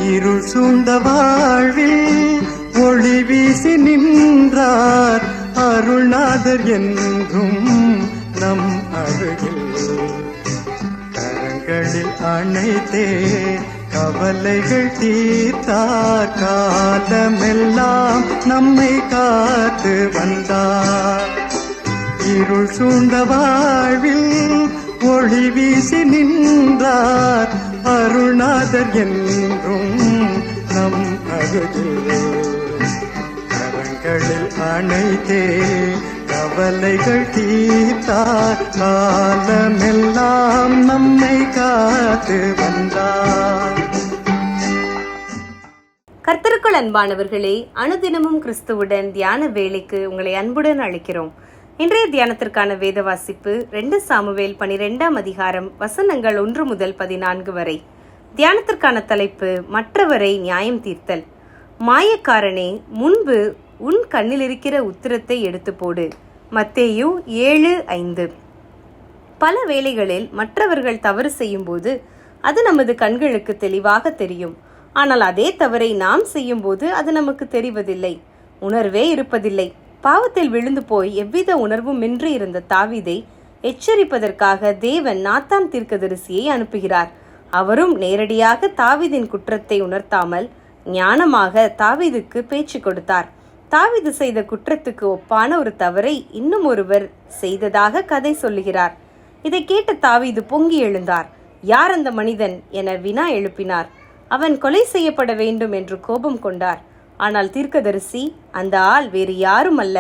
இருள் சூழ்ந்த வாழ்வில் ஒளி வீசி நின்றார் அருள்நாதர் என்றும் நம் அருகில். கரங்களில் அணைத்தே கவலைகள் தீர்த்தார், காலமெல்லாம் நம்மை காத்து வந்தார். இருள் சூழ்ந்த வாழ்வில் ஒளி வீசி நின்றார் அருள்நாதர் என்றும் நம் அருகில். கரங்களில் அணைத்தே கவலைகள் தீர்த்தார், காலமெல்லாம் நம்மை காத்து வந்தார். கர்த்தருக்குள் அன்பானவர்களே, அனுதினமும் கிறிஸ்துவுடன் தியான வேலைக்கு உங்களை அன்புடன் அழைக்கிறோம். இன்றைய தியானத்திற்கான வேத வாசிப்பு 2 சாமுவேல் 12ஆம் அதிகாரம் வசனங்கள் 1 முதல் 14 வரை. தியானத்திற்கான தலைப்பு மற்றவரை நியாயம் தீர்த்தல். மாயக்காரனே, முன்பு உன் கண்ணில் இருக்கிற உத்திரத்தை எடுத்து போடு. மத்தேயு 7:5. பல வேளைகளில் மற்றவர்கள் தவறு செய்யும் போது அது நமது கண்களுக்கு தெளிவாக தெரியும். ஆனால் அதே தவறை நாம் செய்யும் போது அது நமக்கு தெரிவதில்லை, உணர்வே இருப்பதில்லை. பாவத்தில் விழுந்து போய் எவ்வித உணர்வுமின்றி இருந்த தாவீதை எச்சரிப்பதற்காக தேவன் நாத்தான் தீர்க்கதரிசியை அனுப்புகிறார். அவரும் நேரடியாக தாவீதின் குற்றத்தை உணர்த்தாமல் ஞானமாக தாவீதுக்கு பேச்சு கொடுத்தார். தாவீது செய்த குற்றத்துக்கு ஒப்பான ஒரு தவறை இன்னும் ஒருவர் செய்ததாக கதை சொல்லுகிறார். இதை கேட்ட தாவீது பொங்கி எழுந்தார். யார் அந்த மனிதன் என வினா எழுப்பினார். அவன் கொலை செய்யப்பட வேண்டும் என்று கோபம் கொண்டார். ஆனால் தீர்க்கதரிசி, அந்த ஆள் வேறு யாரும் அல்ல,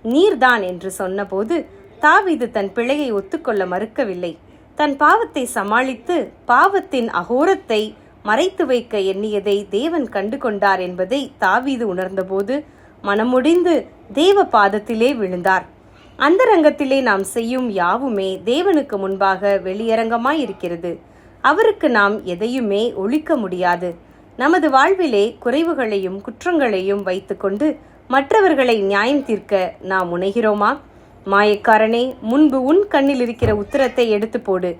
நீர்தான் என்று சொன்னபோது தாவீது தன் பிழையை ஒத்துக்கொள்ள மறுக்கவில்லை. தன் பாவத்தை சமாளித்து பாவத்தின் அகோரத்தை மறைத்து வைக்க எண்ணியதை தேவன் கண்டு கொண்டார் என்பதை தாவீது உணர்ந்தபோது மனமுடிந்து தேவ பாதத்திலே விழுந்தார். அந்தரங்கத்திலே நாம் செய்யும் யாவுமே தேவனுக்கு முன்பாக வெளியரங்கமாய் இருக்கிறது. அவருக்கு நாம் எதையுமே ஒழிக்க முடியாது. நமது வாழ்விலே குறைவுகளையும் குற்றங்களையும் வைத்துக்கொண்டு மற்றவர்களை நியாயம் தீர்க்க நாம் முனைகிறோமா? மாயக்காரனே, முன்பு உன் கண்ணில் இருக்கிற உத்திரத்தை எடுத்து போடு,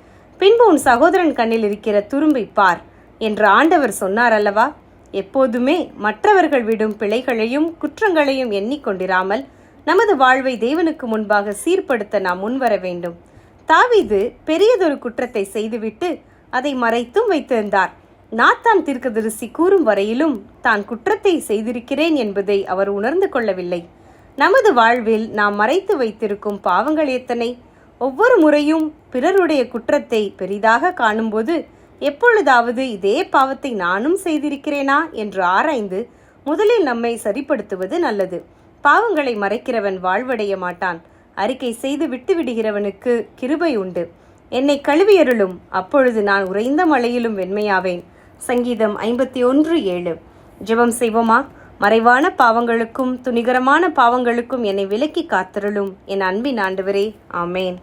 பின்பு உன் சகோதரன் கண்ணில் இருக்கிற துரும்பை பார் என்று ஆண்டவர் சொன்னார் அல்லவா? எப்போதுமே மற்றவர்கள் விடும் பிழைகளையும் குற்றங்களையும் எண்ணிக்கொண்டிராமல் நமது வாழ்வை தேவனுக்கு முன்பாக சீர்படுத்த நாம் முன்வர வேண்டும். தாவீது பெரியதொரு குற்றத்தை செய்துவிட்டு அதை மறைத்தும் வைத்திருந்தார். நாத்தான் தீர்க்கதரிசி கூறும் வரையிலும் தான் குற்றத்தை செய்திருக்கிறேன் என்பதை அவர் உணர்ந்து கொள்ளவில்லை. நமது வாழ்வில் நாம் மறைத்து வைத்திருக்கும் பாவங்கள் எத்தனை! ஒவ்வொரு முறையும் பிறருடைய குற்றத்தை பெரிதாக காணும்போது எப்பொழுதாவது இதே பாவத்தை நானும் செய்திருக்கிறேனா என்று ஆராய்ந்து முதலில் நம்மை சரிப்படுத்துவது நல்லது. பாவங்களை மறைக்கிறவன் வாழ்வடைய மாட்டான். அறிக்கை செய்து விட்டு விடுகிறவனுக்கு கிருபை உண்டு. என்னை கழுவியருளும், அப்பொழுது நான் உறைந்த மழையிலும் வெண்மையாவேன். சங்கீதம் 51:7. ஜெபம் செய்வோமா? மறைவான பாவங்களுக்கும் துணிகரமான பாவங்களுக்கும் என்னை விலக்கி காத்தருளும் என் அன்பின் ஆண்டவரே. ஆமேன்.